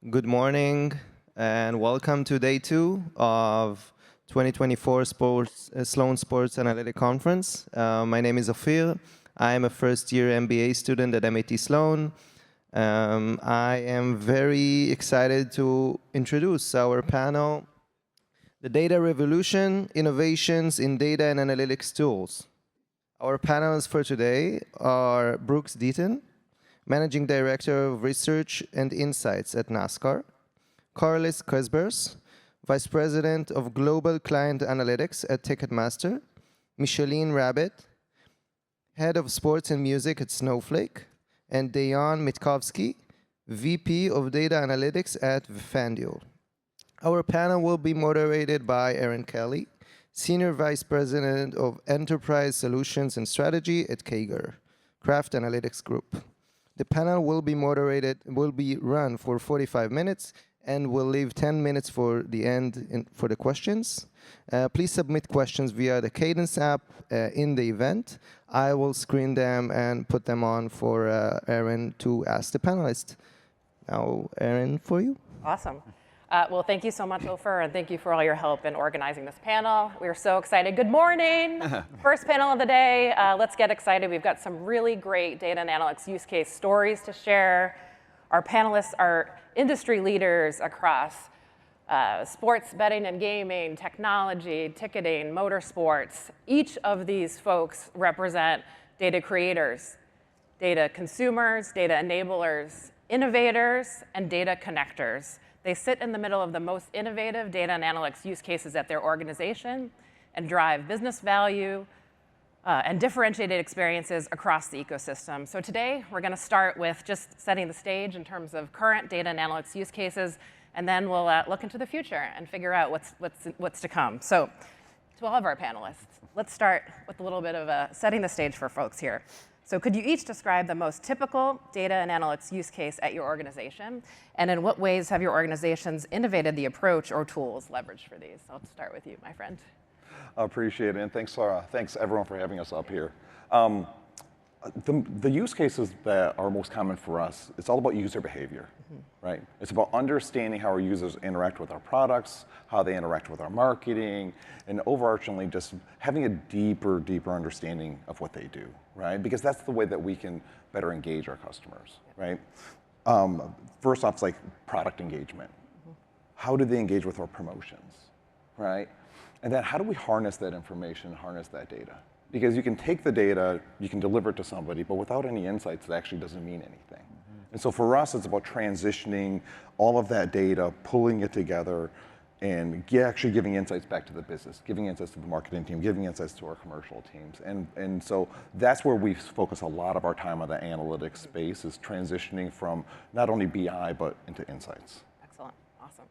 Good morning, and welcome to day 2 of 2024 Sloan Sports Analytic Conference. My name is Ophir. I am a first-year MBA student at MIT Sloan. I am very excited to introduce our panel, The Data Revolution, Innovations in Data and Analytics Tools. Our panelists for today are Brooks Deaton, Managing Director of Research and Insights at NASCAR, Carlis Cresbers, Vice President of Global Client Analytics at Ticketmaster, Micheline Rabbit, Head of Sports and Music at Snowflake, and Dejan Mitkovsky, VP of Data Analytics at FanDuel. Our panel will be moderated by Aaron Kelly, Senior Vice President of Enterprise Solutions and Strategy at Kager, Kraft Analytics Group. The panel will be run for 45 minutes and we'll leave 10 minutes for the end for the questions. Please submit questions via the Cadence app in the event. I will screen them and put them on for Aaron to ask the panelists. Now, Aaron, for you. Awesome. Well, thank you so much, Ofer, and thank you for all your help in organizing this panel. We're so excited. Good morning. First panel of the day. Let's get excited. We've got some really great data and analytics use case stories to share. Our panelists are industry leaders across sports betting and gaming, technology, ticketing, motorsports. Each of these folks represent data creators, data consumers, data enablers, innovators, and data connectors. They sit in the middle of the most innovative data and analytics use cases at their organization and drive business value and differentiated experiences across the ecosystem. So today, we're going to start with just setting the stage in terms of current data and analytics use cases, and then we'll look into the future and figure out what's to come. So to all of our panelists, let's start with a little bit of setting the stage for folks here. So could you each describe the most typical data and analytics use case at your organization? And in what ways have your organizations innovated the approach or tools leveraged for these? I'll start with you, my friend. I appreciate it, and thanks everyone for having us up here. The use cases that are most common for us, it's all about user behavior, right? It's about understanding how our users interact with our products, how they interact with our marketing, and overarchingly just having a deeper understanding of what they do, right? Because that's the way that we can better engage our customers, right? First off, it's like product engagement. How do they engage with our promotions, right? And then how do we harness that information, harness that data? Because you can take the data, you can deliver it to somebody, but without any insights, it actually doesn't mean anything. And so for us, it's about transitioning all of that data, pulling it together, and actually giving insights back to the business, giving insights to the marketing team, giving insights to our commercial teams. And so that's where we focus a lot of our time on the analytics space, is transitioning from not only BI, but into insights. Excellent. Awesome.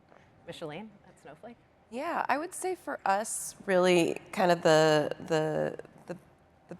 Micheline at Snowflake? Yeah, I would say for us, really kind of the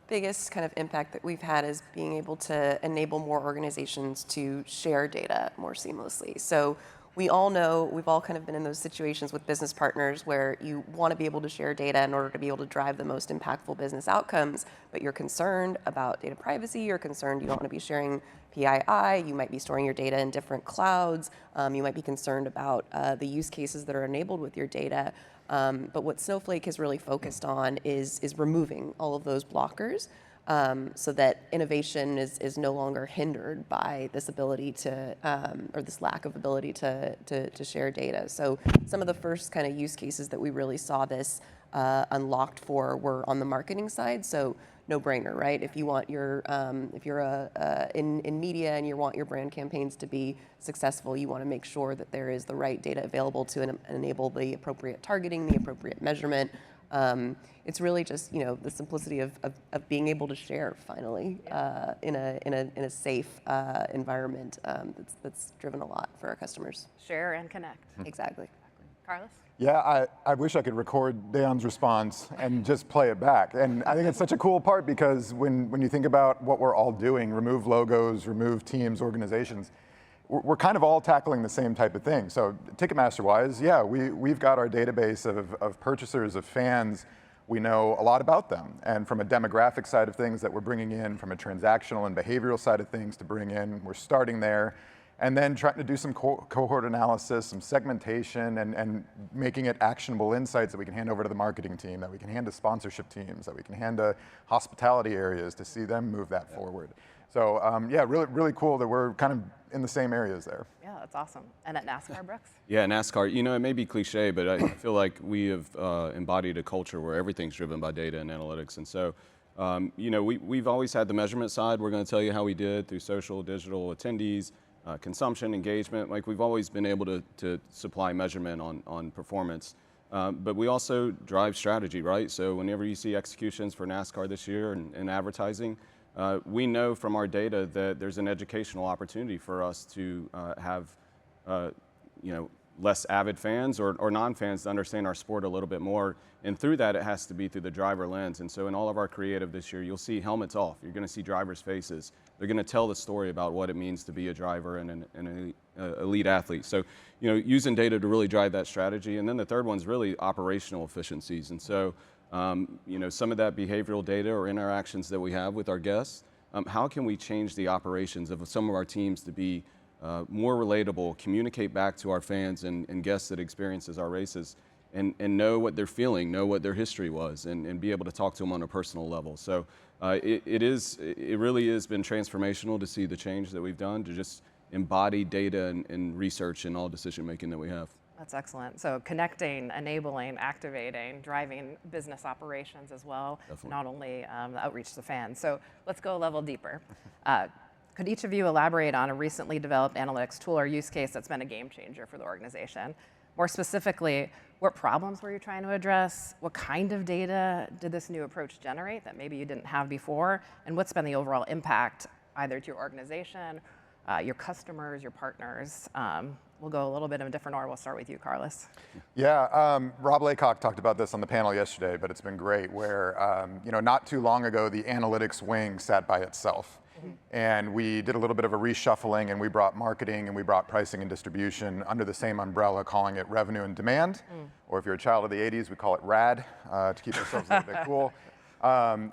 biggest kind of impact that we've had is being able to enable more organizations to share data more seamlessly. So we all know, we've all kind of been in those situations with business partners where you want to be able to share data in order to be able to drive the most impactful business outcomes, but you're concerned about data privacy, you're concerned you don't want to be sharing PII, you might be storing your data in different clouds, you might be concerned about the use cases that are enabled with your data. But what Snowflake has really focused on is removing all of those blockers so that innovation is no longer hindered by this ability to, or this lack of ability to share data. So some of the first kind of use cases that we really saw this unlocked for were on the marketing side. So no-brainer, right? If you want your, if you're in media and you want your brand campaigns to be successful, you want to make sure that there is the right data available to enable the appropriate targeting, the appropriate measurement. It's really just the simplicity of being able to share finally in a safe environment that's driven a lot for our customers. Share and connect. Exactly. Carlos? Yeah, I wish I could record Dejan's response and just play it back. And I think it's such a cool part because when you think about what we're all doing, remove logos, remove teams, organizations, we're kind of all tackling the same type of thing. So Ticketmaster-wise, yeah, we've got our database of purchasers, of fans. We know a lot about them. And from a demographic side of things that we're bringing in, from a transactional and behavioral side of things to bring in, we're starting there. And then trying to do some cohort analysis, some segmentation, and making it actionable insights that we can hand over to the marketing team, that we can hand to sponsorship teams, that we can hand to hospitality areas to see them move that forward. So yeah, really cool that we're kind of in the same areas there. Yeah, that's awesome. And at NASCAR, Brooks? Yeah, NASCAR, you know, it may be cliche, but I feel like we have embodied a culture where everything's driven by data and analytics. And so, you know, we've always had the measurement side. We're going to tell you how we did through social, digital, attendees, consumption, engagement. Like, we've always been able to supply measurement on performance. But we also drive strategy, right? So whenever you see executions for NASCAR this year and advertising, we know from our data that there's an educational opportunity for us to have, you know, less avid fans or non-fans to understand our sport a little bit more. And through that, it has to be through the driver lens. And so in all of our creative this year, you'll see helmets off. You're going to see drivers' faces. They're going to tell the story about what it means to be a driver and an elite athlete. So, you know, using data to really drive that strategy. And then the third one's really operational efficiencies. And so, you know, some of that behavioral data or interactions that we have with our guests, how can we change the operations of some of our teams to be more relatable, communicate back to our fans and guests that experiences our races, and know what they're feeling, know what their history was, and be able to talk to them on a personal level. So it really has been transformational to see the change that we've done to just embody data and research in all decision making that we have. That's excellent. So connecting, enabling, activating, driving business operations as well, Definitely. not only the outreach to fans. So let's go a level deeper. Could each of you elaborate on a recently developed analytics tool or use case that's been a game changer for the organization? More specifically, what problems were you trying to address? What kind of data did this new approach generate that maybe you didn't have before? And what's been the overall impact either to your organization, your customers, your partners? We'll go a little bit of a different order. We'll start with you, Carlos. Yeah, Rob Laycock talked about this on the panel yesterday, but it's been great where, you know, not too long ago, the analytics wing sat by itself. And we did a little bit of a reshuffling, and we brought marketing and we brought pricing and distribution under the same umbrella, calling it revenue and demand. Or if you're a child of the 80s, we call it RAD to keep ourselves a little bit cool.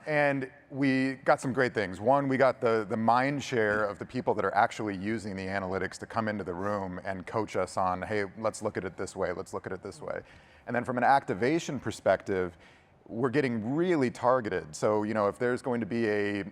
And we got some great things. One, we got the mind share of the people that are actually using the analytics to come into the room and coach us on, hey, let's look at it this way, let's look at it this way. And then from an activation perspective, we're getting really targeted. So, you know, if there's going to be a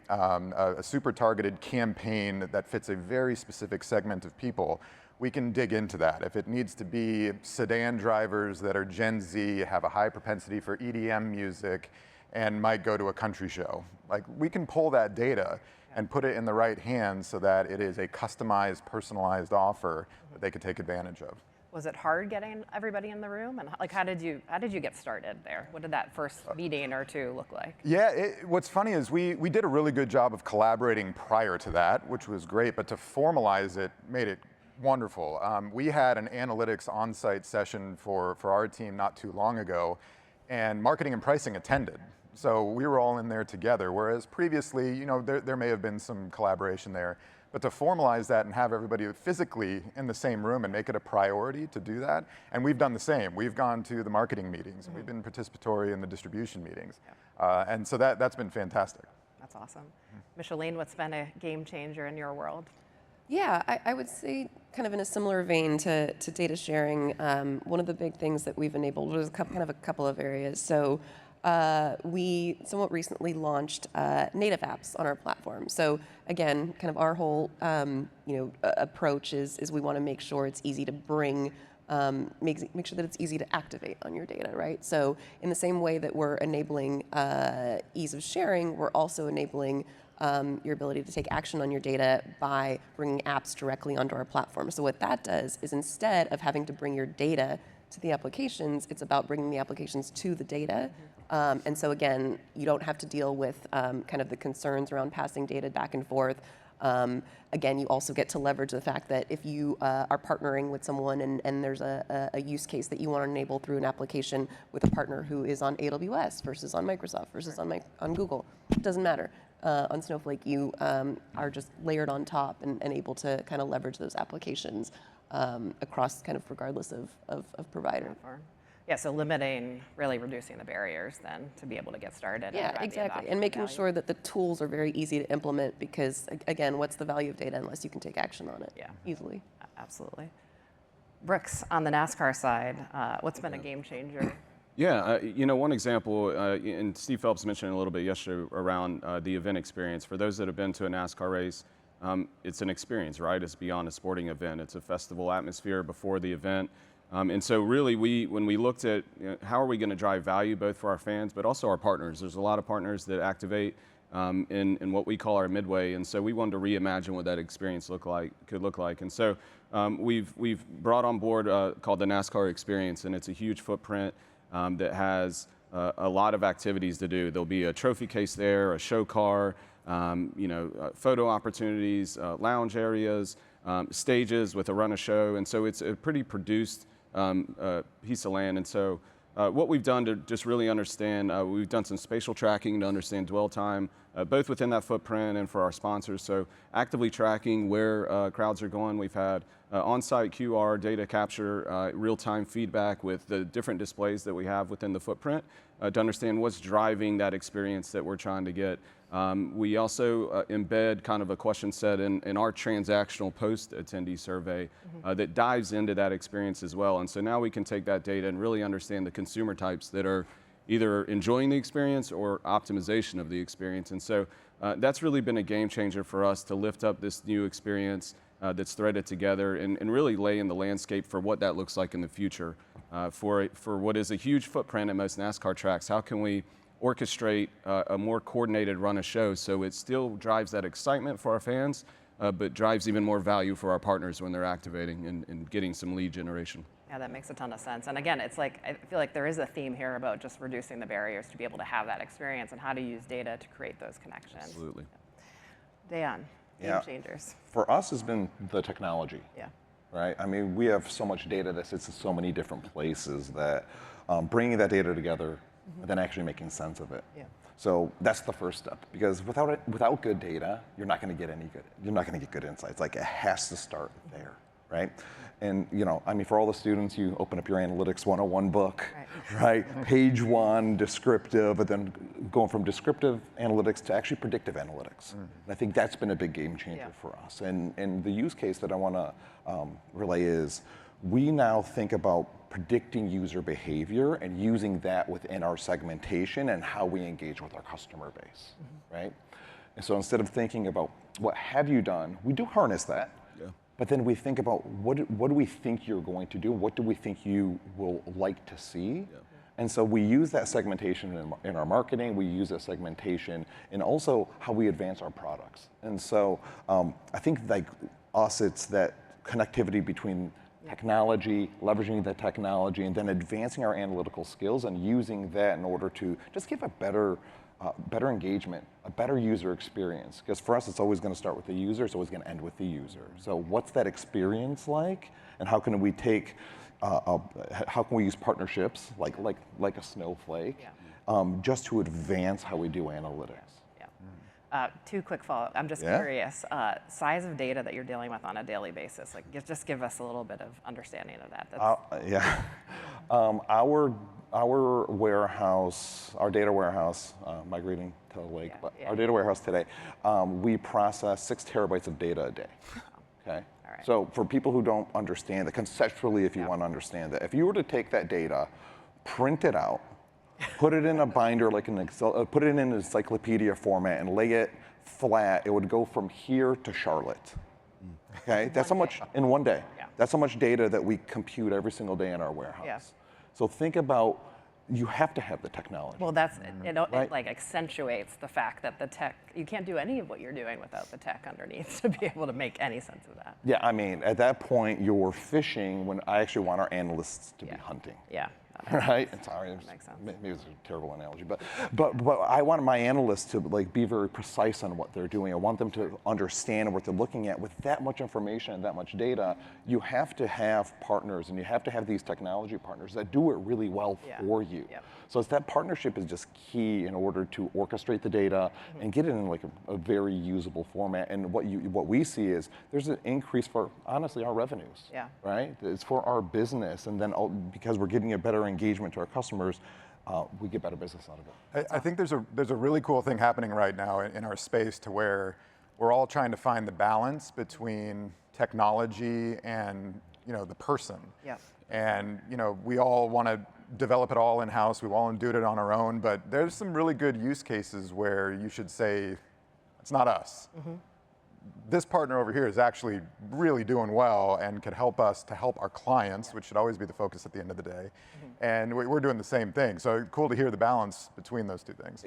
super targeted campaign that fits a very specific segment of people, we can dig into that. If it needs to be sedan drivers that are Gen Z, have a high propensity for EDM music, and might go to a country show, like, we can pull that data and put it in the right hands so that it is a customized, personalized offer that they could take advantage of. Was it hard getting everybody in the room? And like, how did you get started there? What did that first meeting or two look like? Yeah, what's funny is we did a really good job of collaborating prior to that, which was great, but to formalize it made it wonderful. We had an analytics on-site session for our team not too long ago, and marketing and pricing attended. So we were all in there together, whereas previously, you know, there may have been some collaboration there. But to formalize that and have everybody physically in the same room and make it a priority to do that, and we've done the same. We've gone to the marketing meetings, and we've been participatory in the distribution meetings. And so that's been fantastic. That's awesome. Micheline, what's been a game changer in your world? Yeah, I would say kind of in a similar vein to data sharing, one of the big things that we've enabled was kind of a couple of areas. So we somewhat recently launched native apps on our platform. So again, kind of our whole approach is we want to make sure it's easy to bring, make sure that it's easy to activate on your data, right? So in the same way that we're enabling ease of sharing, we're also enabling your ability to take action on your data by bringing apps directly onto our platform. So what that does is instead of having to bring your data to the applications, it's about bringing the applications to the data. And so again, you don't have to deal with kind of the concerns around passing data back and forth. Again, you also get to leverage the fact that if you are partnering with someone and there's a use case that you want to enable through an application with a partner who is on AWS versus on Microsoft versus on Google, it doesn't matter. On Snowflake, you are just layered on top and able to kind of leverage those applications across kind of regardless of provider. Yeah, so limiting, really reducing the barriers then to be able to get started. And Yeah, drive the exactly. adoption And making value. sure that the tools are very easy to implement because, again, what's the value of data unless you can take action on it easily? Absolutely. Brooks, on the NASCAR side, what's been a game changer? Yeah, one example, and Steve Phelps mentioned a little bit yesterday around the event experience. For those that have been to a NASCAR race, it's an experience, right? It's beyond a sporting event. It's a festival atmosphere before the event. And so really, when we looked at how are we going to drive value both for our fans, but also our partners. There's a lot of partners that activate in what we call our midway. And so we wanted to reimagine what that experience could look like. And so we've brought on board called the NASCAR Experience, and it's a huge footprint that has a lot of activities to do. There'll be a trophy case there, a show car, photo opportunities, lounge areas, stages with a run of show. And so it's a pretty produced piece of land. And so what we've done to just really understand, we've done some spatial tracking to understand dwell time, both within that footprint and for our sponsors. So actively tracking where crowds are going. We've had on-site QR data capture, real-time feedback with the different displays that we have within the footprint to understand what's driving that experience that we're trying to get. We also embed kind of a question set in our transactional post-attendee survey that dives into that experience as well. And so now we can take that data and really understand the consumer types that are either enjoying the experience or optimization of the experience. And so that's really been a game changer for us to lift up this new experience that's threaded together and really lay in the landscape for what that looks like in the future. For what is a huge footprint at most NASCAR tracks, how can we orchestrate a more coordinated run of shows so it still drives that excitement for our fans, but drives even more value for our partners when they're activating and getting some lead generation. Yeah, that makes a ton of sense. And again, it's like, I feel like there is a theme here about just reducing the barriers to be able to have that experience and how to use data to create those connections. Absolutely. Dan, game changers. For us, it's been the technology. Yeah. Right? I mean, we have so much data that sits in so many different places that bringing that data together and then actually making sense of it. Yeah. So that's the first step, because without good data, you're not going to get good insights. Like, it has to start there, right? And I mean, for all the students, you open up your Analytics 101 book, right? Page 1, descriptive, but then going from descriptive analytics to actually predictive analytics. And I think that's been a big game changer for us. And the use case that I want to relay is, we now think about predicting user behavior and using that within our segmentation and how we engage with our customer base, right? And so instead of thinking about what have you done, we do harness that. But then we think about what do we think you're going to do? What do we think you will like to see? And so we use that segmentation in our marketing. We use that segmentation in also how we advance our products. And so I think, like us, it's that connectivity between technology, leveraging the technology, and then advancing our analytical skills and using that in order to just give a better engagement, a better user experience. Because for us, it's always going to start with the user. It's always going to end with the user. So what's that experience like, and how can we take, how can we use partnerships like a Snowflake, just to advance how we do analytics? Two quick follow-up. I'm just curious, size of data that you're dealing with on a daily basis. Like, just give us a little bit of understanding of that. Our warehouse, our data warehouse, migrating to the lake, but our data warehouse today, we process 6 terabytes of data a day. Okay. All right. So for people who don't understand that, conceptually, if you want to understand that, if you were to take that data, print it out, put it in a binder like an Excel, put it in an encyclopedia format and lay it flat, it would go from here to Charlotte. Okay, that's how much in one day. That's how much data that we compute every single day in our warehouse. So think about, you have to have the technology. Well, it like accentuates the fact that the tech, you can't do any of what you're doing without the tech underneath to be able to make any sense of that. Yeah, I mean, at that point, you're fishing when I actually want our analysts to be hunting. Yeah. Right? Sorry, that makes sense. Maybe it's a terrible analogy, but I want my analysts to be very precise on what they're doing. I want them to understand what they're looking at. With that much information and that much data, you have to have partners, and you have to have these technology partners that do it really well for you. So it's that partnership is just key in order to orchestrate the data and get it in like a very usable format. And what we see is there's an increase for, honestly, our revenues. Right? It's for our business, and then because we're getting a better better engagement to our customers, we get better business out of it. I think there's a really cool thing happening right now in our space to where we're all trying to find the balance between technology and the person. Yeah. And we all want to develop it all in-house. We all want to do it on our own. But there's some really good use cases where you should say, it's not us. This partner over here is actually really doing well and could help us to help our clients, which should always be the focus at the end of the day. And we're doing the same thing. So cool to hear the balance between those two things.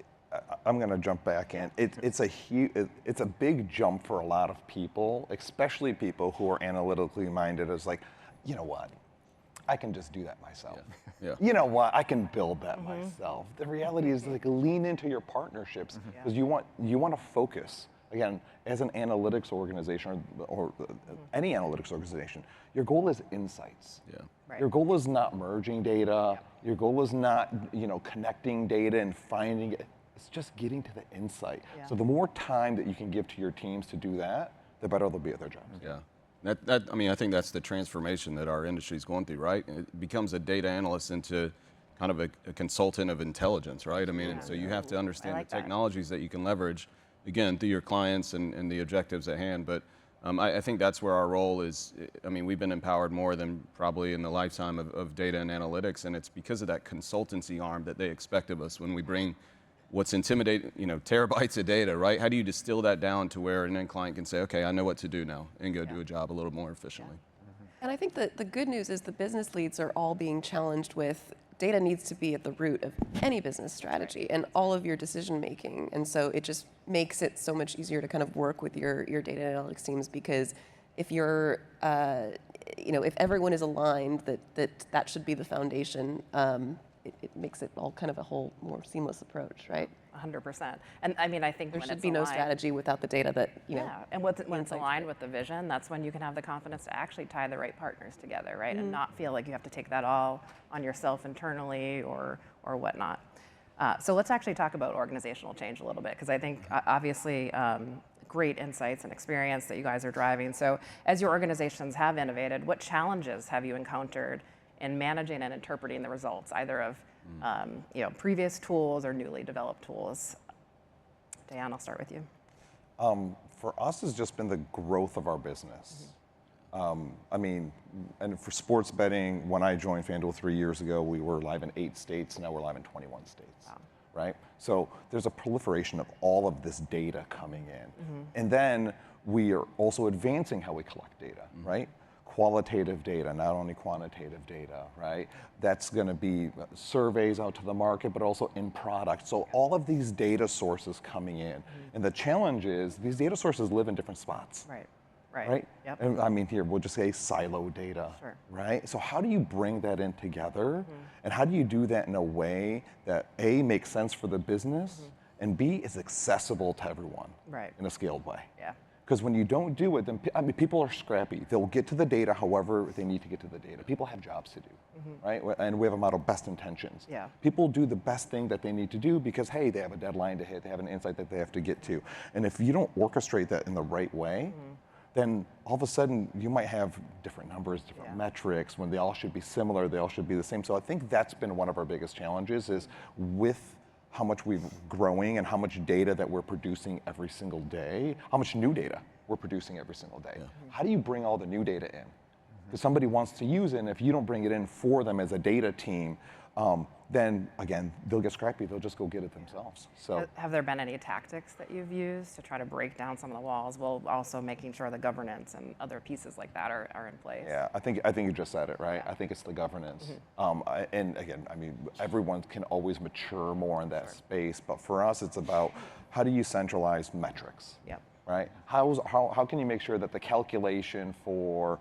I'm going to jump back in. It's a big jump for a lot of people, especially people who are analytically minded. As like, you know what? I can just do that myself. Yeah. You know what? I can build that myself. The reality is, like, lean into your partnerships because you want to focus. Again, as an analytics organization or any analytics organization, your goal is insights. Yeah. Right. Your goal is not merging data. Your goal is not connecting data and finding it. It's just getting to the insight. Yeah. So the more time that you can give to your teams to do that, the better they'll be at their jobs. Yeah. I think that's the transformation that our industry is going through, right? It becomes a data analyst into kind of a consultant of intelligence, right? I mean, and so you have to understand like the that. technologies that you can leverage, again, through your clients and the objectives at hand. But I think that's where our role is. I mean, we've been empowered more than probably in the lifetime of data and analytics, and it's because of that consultancy arm that they expect of us when we bring what's intimidating, terabytes of data, right? How do you distill that down to where an end client can say, okay, I know what to do now, and go do a job a little more efficiently? And I think that the good news is the business leads are all being challenged with data needs to be at the root of any business strategy and all of your decision making. And so it just makes it so much easier to kind of work with your data analytics teams, because if you're, if everyone is aligned that should be the foundation, it makes it all kind of a whole more seamless approach, right? 100%. And I mean, I think There when should it's be no aligned, strategy without the data that, Yeah, and when it's insights, aligned with the vision, that's when you can have the confidence to actually tie the right partners together, right? And not feel like you have to take that all on yourself internally or whatnot. So let's actually talk about organizational change a little bit, because I think obviously great insights and experience that you guys are driving. So as your organizations have innovated, what challenges have you encountered in managing and interpreting the results, either of previous tools or newly developed tools? Dan, I'll start with you. For us, it's just been the growth of our business. I mean, and for sports betting, when I joined FanDuel 3 years ago, we were live in 8 states. Now we're live in 21 states, right? So there's a proliferation of all of this data coming in. And then we are also advancing how we collect data, right? Qualitative data, not only quantitative data, right? That's going to be surveys out to the market, but also in product. So all of these data sources coming in. And the challenge is these data sources live in different spots. Right? Yep. And I mean, here, we'll just say silo data, Sure. right? So how do you bring that in together? And how do you do that in a way that A, makes sense for the business, and B, is accessible to everyone in a scaled way? Yeah. Because when you don't do it, then people are scrappy. They'll get to the data however they need to get to the data. People have jobs to do, right? And we have a model, best intentions. Yeah. People do the best thing that they need to do because, hey, they have a deadline to hit, they have an insight that they have to get to. And if you don't orchestrate that in the right way, then all of a sudden you might have different numbers, different metrics, when they all should be similar, they all should be the same. So I think that's been one of our biggest challenges, is with how much we're growing and how much data that we're producing every single day, how much new data we're producing every single day. How do you bring all the new data in? Because somebody wants to use it, and if you don't bring it in for them as a data team, then again, they'll get scrappy, they'll just go get it themselves. So Have there been any tactics that you've used to try to break down some of the walls, while also making sure the governance and other pieces like that are in place? yeah, I think you just said it, right? I think it's the governance. And again, I mean, everyone can always mature more in that space, but for us, it's about how do you centralize metrics, Yep. right? How can you make sure that the calculation for,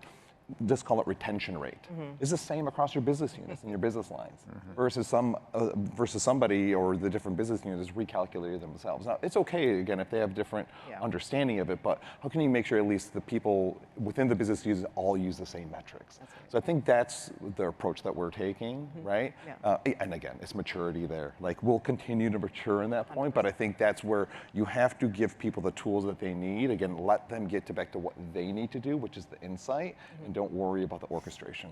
just call it retention rate, is the same across your business units and your business lines, versus somebody or the different business units recalculated themselves. Now, it's okay, again, if they have different understanding of it, but how can you make sure at least the people within the business units all use the same metrics? So I think that's the approach that we're taking, right? And again, it's maturity there. Like, we'll continue to mature in that point, but I think that's where you have to give people the tools that they need. Again, let them get back to what they need to do, which is the insight, and don't worry about the orchestration.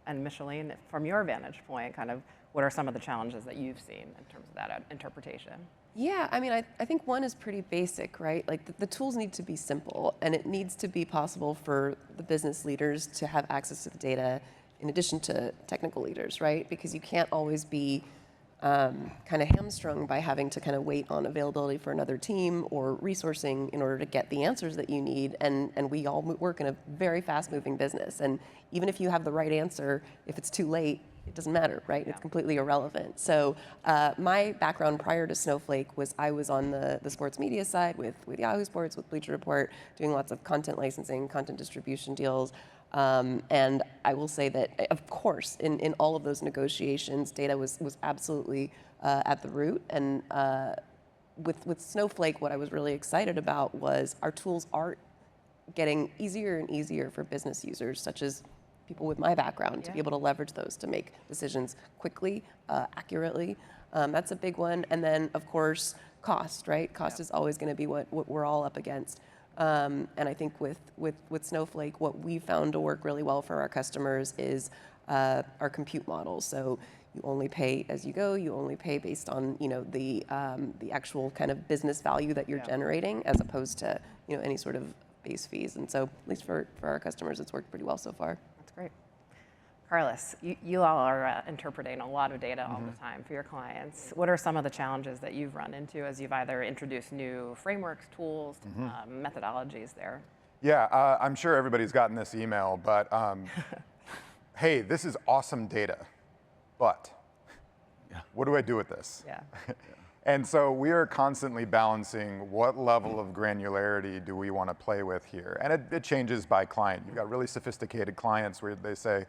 And Micheline, from your vantage point, kind of what are some of the challenges that you've seen in terms of that interpretation? Yeah, I mean, I think one is pretty basic, right? Like the tools need to be simple, and it needs to be possible for the business leaders to have access to the data in addition to technical leaders, right? Because you can't always be kind of hamstrung by having to kind of wait on availability for another team or resourcing in order to get the answers that you need. And we all work in a very fast-moving business. And even if you have the right answer, if it's too late, it doesn't matter, right? It's completely irrelevant. So my background prior to Snowflake was I was on the sports media side with Yahoo Sports, with Bleacher Report, doing lots of content licensing, content distribution deals. And I will say that, of course, in all of those negotiations, data was absolutely at the root. And with Snowflake, what I was really excited about was our tools are getting easier and easier for business users, such as people with my background, to be able to leverage those to make decisions quickly, accurately. That's a big one. And then, of course, cost, right? Cost is always going to be what we're all up against. And I think with Snowflake, what we found to work really well for our customers is our compute models. So you only pay as you go. You only pay based on the actual kind of business value that you're generating, as opposed to any sort of base fees. And so, at least for our customers, it's worked pretty well so far. That's great. Carlos, you all are interpreting a lot of data all the time for your clients. What are some of the challenges that you've run into as you've either introduced new frameworks, tools, methodologies there? Yeah, I'm sure everybody's gotten this email, but hey, this is awesome data, but what do I do with this? Yeah. And so we are constantly balancing what level of granularity do we want to play with here. And it changes by client. You've got really sophisticated clients where they say,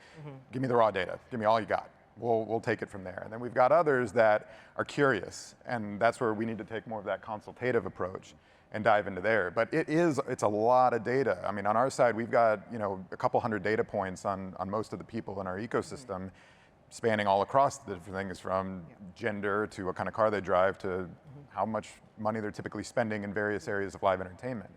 give me the raw data, give me all you got. We'll take it from there. And then we've got others that are curious, and that's where we need to take more of that consultative approach and dive into there. But it's a lot of data. I mean, on our side, we've got a couple hundred data points on most of the people in our ecosystem, spanning all across the different things, from gender to what kind of car they drive to how much money they're typically spending in various areas of live entertainment.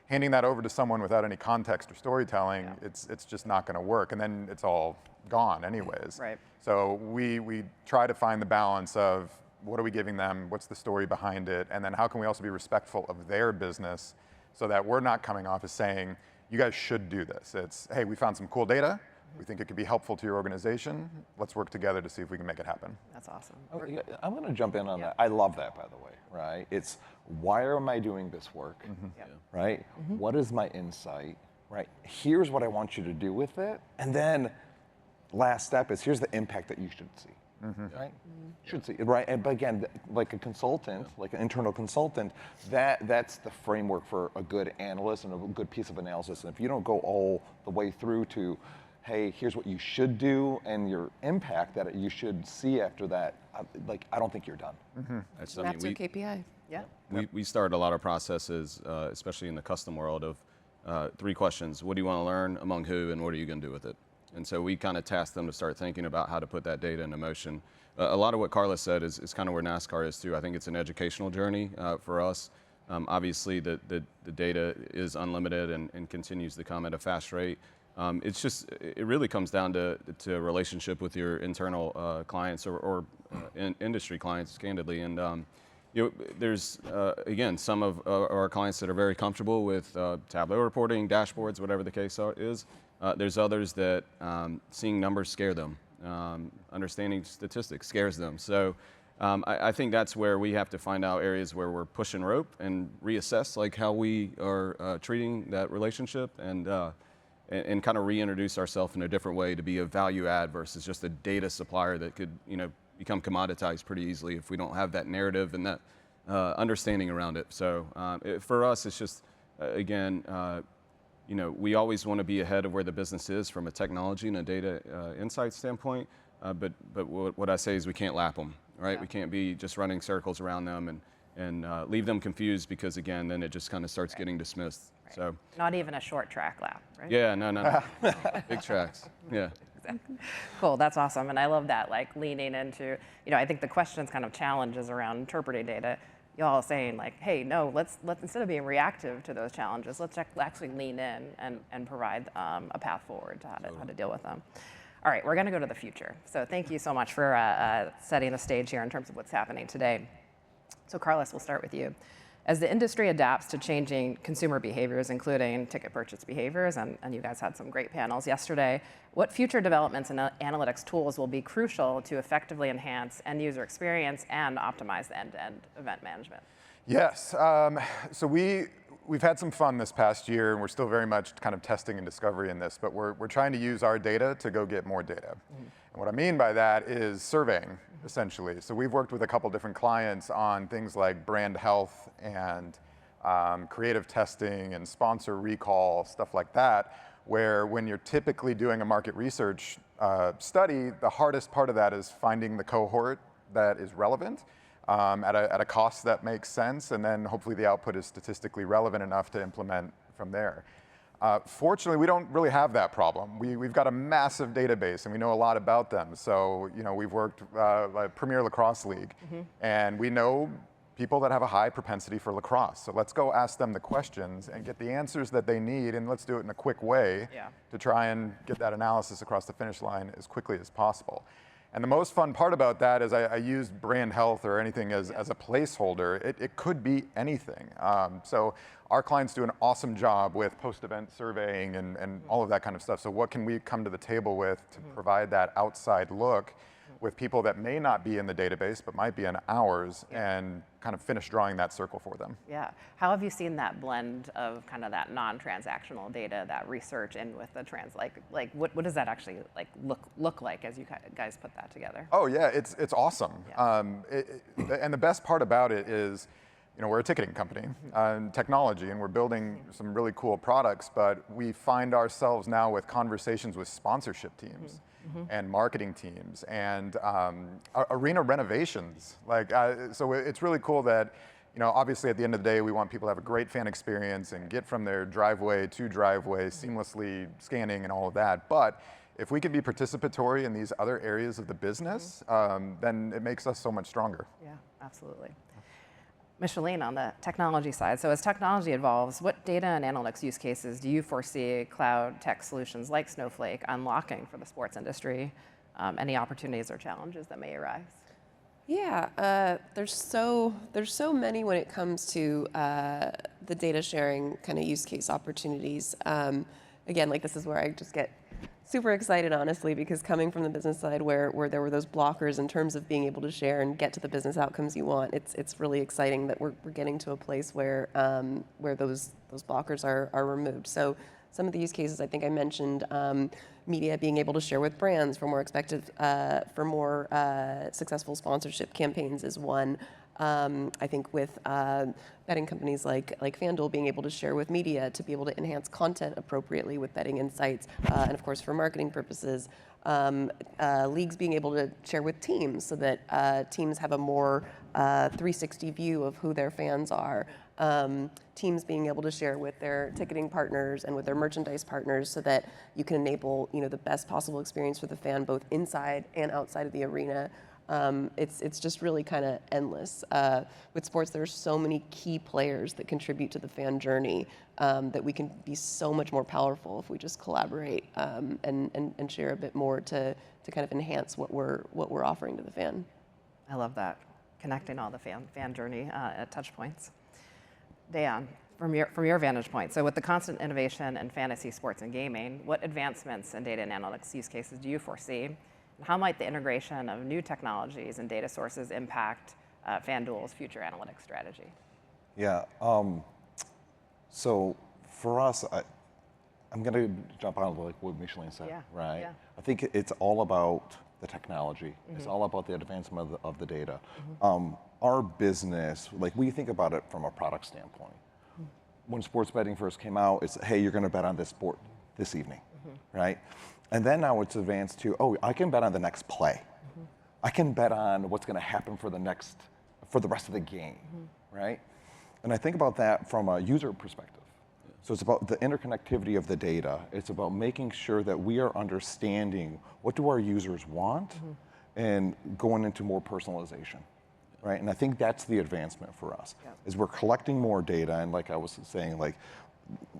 Handing that over to someone without any context or storytelling, it's just not going to work, and then it's all gone anyways. Right. So we try to find the balance of what are we giving them, what's the story behind it, and then how can we also be respectful of their business so that we're not coming off as saying, you guys should do this. It's, hey, we found some cool data. We think it could be helpful to your organization. Let's work together to see if we can make it happen. That's awesome. I'm going to jump in on that. I love that, by the way, right? It's why am I doing this work, right? What is my insight, right? Here's what I want you to do with it. And then last step is here's the impact that you should see. Right? Should see, right? And but again, like a consultant, like an internal consultant, that's the framework for a good analyst and a good piece of analysis. And if you don't go all the way through to, hey, here's what you should do and your impact that you should see after that, I don't think you're done. That's our KPI. Yeah. We start a lot of processes, especially in the custom world, of 3 questions. What do you want to learn, among who, and what are you going to do with it? And so we kind of task them to start thinking about how to put that data into motion. A lot of what Carlos said is kind of where NASCAR is too. I think it's an educational journey for us. Obviously, the data is unlimited and continues to come at a fast rate. It really comes down to a relationship with your internal clients or industry clients, candidly. And there's, again, some of our clients that are very comfortable with Tableau reporting, dashboards, whatever the case is. There's others that seeing numbers scare them. Understanding statistics scares them. So I think that's where we have to find out areas where we're pushing rope and reassess like how we are treating that relationship and kind of reintroduce ourselves in a different way to be a value add versus just a data supplier that could become commoditized pretty easily if we don't have that narrative and that understanding around it. So for us, it's just, again, we always want to be ahead of where the business is from a technology and a data insight standpoint. But what I say is we can't lap them, right? Yeah. We can't be just running circles around them and leave them confused because, again, then it just kind of starts getting dismissed. Right. So not even a short track lap, right? Yeah, no. Big tracks. Yeah. Exactly. Cool, that's awesome. And I love that, like leaning into, I think the questions kind of challenges around interpreting data. Y'all saying like, hey, no, let's instead of being reactive to those challenges, let's actually lean in and provide a path forward to how to deal with them. All right, we're going to go to the future. So thank you so much for setting the stage here in terms of what's happening today. So Carlos, we'll start with you. As the industry adapts to changing consumer behaviors, including ticket purchase behaviors, and you guys had some great panels yesterday, what future developments in analytics tools will be crucial to effectively enhance end user experience and optimize the end-to-end event management? Yes, so we've had some fun this past year, and we're still very much kind of testing and discovery in this, but we're trying to use our data to go get more data. And what I mean by that is surveying, essentially. So we've worked with a couple different clients on things like brand health and creative testing and sponsor recall, stuff like that, where when you're typically doing a market research study, the hardest part of that is finding the cohort that is relevant at a cost that makes sense, and then hopefully the output is statistically relevant enough to implement from there. Fortunately, we don't really have that problem. We've got a massive database, and we know a lot about them. So, we've worked like Premier Lacrosse League, and we know people that have a high propensity for lacrosse. So let's go ask them the questions and get the answers that they need, and let's do it in a quick way to try and get that analysis across the finish line as quickly as possible. And the most fun part about that is I used brand health or anything as a placeholder. It could be anything. So our clients do an awesome job with post-event surveying and all of that kind of stuff. So what can we come to the table with to provide that outside look with people that may not be in the database but might be in ours and kind of finish drawing that circle for them? Yeah. How have you seen that blend of kind of that non-transactional data, that research, in with the like what does that actually look like as you guys put that together? Oh yeah, it's awesome. Yeah. And the best part about it is, we're a ticketing company and technology, and we're building some really cool products, but we find ourselves now with conversations with sponsorship teams and marketing teams and arena renovations. So it's really cool that, obviously at the end of the day, we want people to have a great fan experience and get from their driveway to driveway, seamlessly scanning and all of that. But if we can be participatory in these other areas of the business, then it makes us so much stronger. Yeah, absolutely. Micheline, on the technology side, so as technology evolves, what data and analytics use cases do you foresee cloud tech solutions like Snowflake unlocking for the sports industry? Any opportunities or challenges that may arise? Yeah, there's so many when it comes to the data sharing kind of use case opportunities. Again, this is where I just get super excited, honestly, because coming from the business side where there were those blockers in terms of being able to share and get to the business outcomes you want, it's really exciting that we're getting to a place where those blockers are removed. So some of the use cases I think I mentioned, media being able to share with brands for more successful sponsorship campaigns is one. I think with betting companies like FanDuel being able to share with media to be able to enhance content appropriately with betting insights, and of course for marketing purposes, leagues being able to share with teams so that teams have a more 360 view of who their fans are. Teams being able to share with their ticketing partners and with their merchandise partners so that you can enable the best possible experience for the fan both inside and outside of the arena. It's just really kind of endless. With sports, there are so many key players that contribute to the fan journey that we can be so much more powerful if we just collaborate and share a bit more to kind of enhance what we're offering to the fan. I love that, connecting all the fan journey at touch points. Dayan, from your vantage point, so with the constant innovation in fantasy sports and gaming, what advancements in data and analytics use cases do you foresee? How might the integration of new technologies and data sources impact FanDuel's future analytics strategy? Yeah, so for us, I'm going to jump on what Micheline said, right? Yeah. I think it's all about the technology. It's all about the advancement of the data. Our business, we think about it from a product standpoint. When sports betting first came out, it's, hey, you're going to bet on this sport this evening, right? And then now it's advanced to, oh, I can bet on the next play. I can bet on what's going to happen for the rest of the game, right? And I think about that from a user perspective. So it's about the interconnectivity of the data. It's about making sure that we are understanding what do our users want and going into more personalization, right? And I think that's the advancement for us, is we're collecting more data. And like I was saying,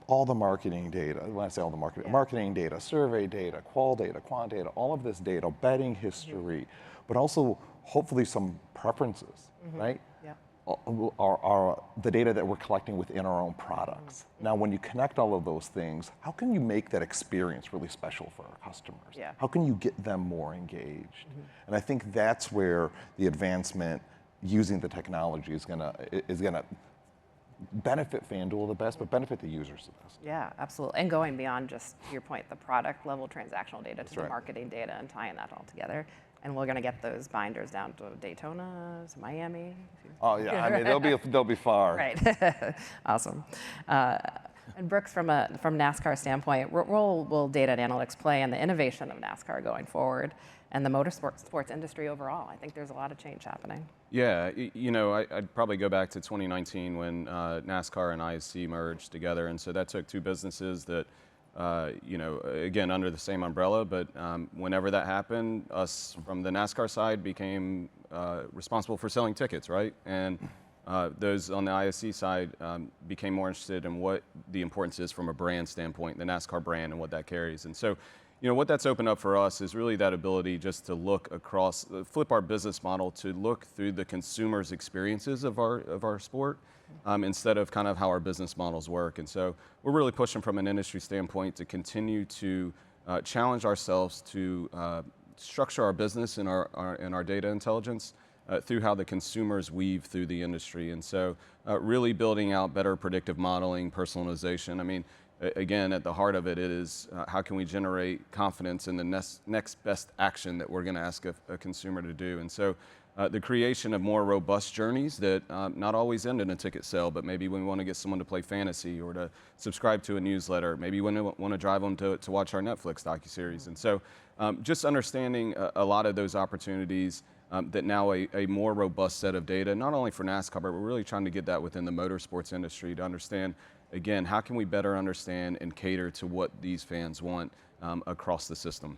all the marketing data, when I say all the marketing data, survey data, qual data, quant data, all of this data, betting history, but also hopefully some preferences, right? Yeah. Are the data that we're collecting within our own products. Now, when you connect all of those things, how can you make that experience really special for our customers? Yeah. How can you get them more engaged? And I think that's where the advancement using the technology is gonna benefit FanDuel the best, but benefit the users the best. Yeah, absolutely. And going beyond just, to your point, the product level transactional data to the right. marketing data and tying that all together. And we're going to get those binders down to Daytona, to Miami. Oh yeah, I mean they'll be far. Right. Awesome. And Brooks, from NASCAR standpoint, what role will data and analytics play in the innovation of NASCAR going forward and the motorsports industry overall? I think there's a lot of change happening. Yeah, you know, I'd probably go back to 2019 when NASCAR and ISC merged together, and so that took two businesses that, you know, again, under the same umbrella, but whenever that happened, us from the NASCAR side became responsible for selling tickets, right? And those on the ISC side became more interested in what the importance is from a brand standpoint, the NASCAR brand and what that carries. And so, you know, what that's opened up for us is really that ability just to look across, flip our business model to look through the consumer's experiences of our sport instead of kind of how our business models work. And so we're really pushing from an industry standpoint to continue to challenge ourselves to structure our business and our data intelligence through how the consumers weave through the industry. And so really building out better predictive modeling, personalization. I mean, again, at the heart of it is how can we generate confidence in the next best action that we're going to ask a consumer to do. And so the creation of more robust journeys that not always end in a ticket sale, but maybe when we want to get someone to play fantasy or to subscribe to a newsletter, maybe when we want to drive them to watch our Netflix docuseries. And so just understanding a lot of those opportunities that now a more robust set of data, not only for NASCAR, but we're really trying to get that within the motorsports industry to understand, again, how can we better understand and cater to what these fans want across the system?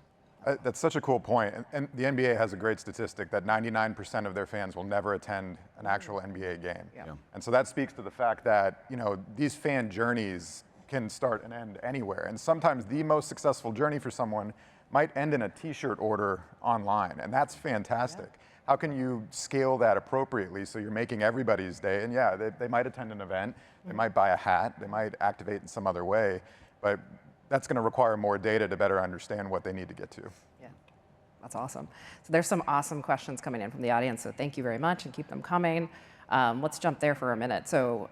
That's such a cool point. And the NBA has a great statistic that 99% of their fans will never attend an actual NBA game. Yeah. And so that speaks to the fact that, you know, these fan journeys can start and end anywhere. And sometimes the most successful journey for someone might end in a t-shirt order online, and that's fantastic. Yeah. How can you scale that appropriately so you're making everybody's day? And yeah, they might attend an event, they might buy a hat, they might activate in some other way, but that's going to require more data to better understand what they need to get to. Yeah, that's awesome. So there's some awesome questions coming in from the audience, so thank you very much and keep them coming. Let's jump there for a minute. So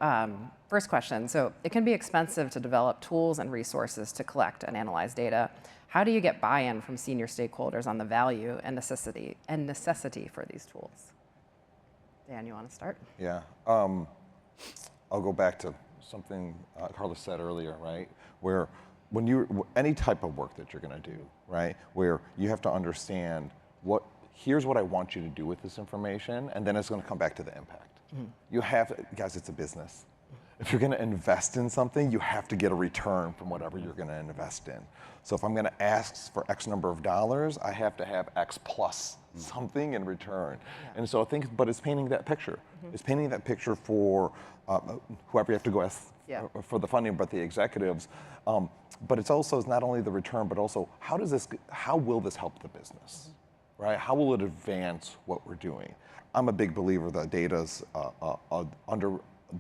first question, so it can be expensive to develop tools and resources to collect and analyze data. How do you get buy-in from senior stakeholders on the value and necessity for these tools? Dan, you want to start? Yeah, I'll go back to something Carlos said earlier, right? Where when any type of work that you're going to do, right? Where you have to understand here's what I want you to do with this information, and then it's going to come back to the impact. You have, guys, it's a business. If you're going to invest in something, you have to get a return from whatever you're going to invest in. So if I'm going to ask for X number of dollars, I have to have X plus something in return. Yeah. And so I think, but it's painting that picture. It's painting that picture for whoever you have to go ask for the funding, but the executives. But it's not only the return, but also how will this help the business, right? How will it advance what we're doing? I'm a big believer that data's